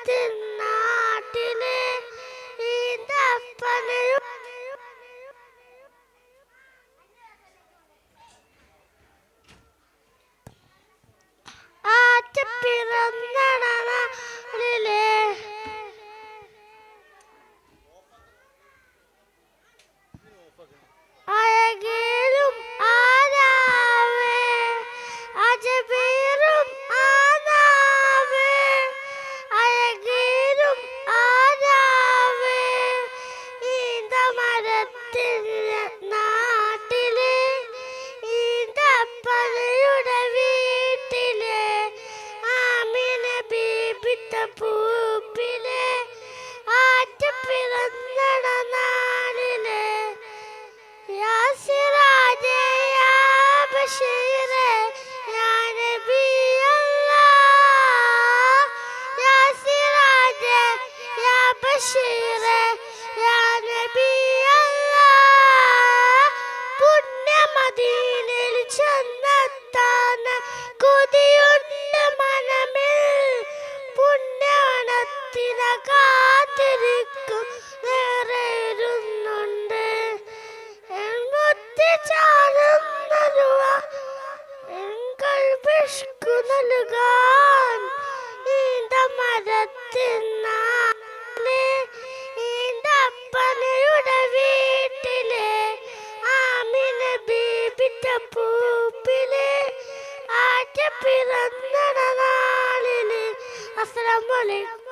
മരത്തിൻ നാട്ടിലെ ഈന്തപ്പനയും പിറന്നടനാളിലെ അഴകേലും ആരാവേ അജബീറും ആനാവേ അഴകേലും ആരാവേ ഈന്തമരത്തിൻ നാട്ടിലെ ഈന്തപ്പനയുടെ വീട്ടിലെ ആമിന ബീബിത്ത പൂപ്പിലെ ആറ്റ പിറന്നടനാളിലെ യാ സിറാജേ യാ ബശീറേ യാ നബി അല്ലാഹ് യാ സിറാജേ യാ ബശീറേ യാ നബി അല്ലാഹ് പുണ്യമദീനയിൽ ചെന്നെത്താൻ കൊതിയുണ്ട് മനമിൽ പുണ്യവനത്തിനെ കാത്തിരിക്കും നേരെയിരുന്നുണ്ട് നൽകാൻ ഈന്തമരത്തിൻ നാട്ടിലെ ഈന്തപ്പനയുടെ വീട്ടിലെ ആമിന ബീബിത്ത പൂപ്പിലെ ആറ്റ പിറന്നടനാളിലെ. അസ്സലാമു അലൈക്കും.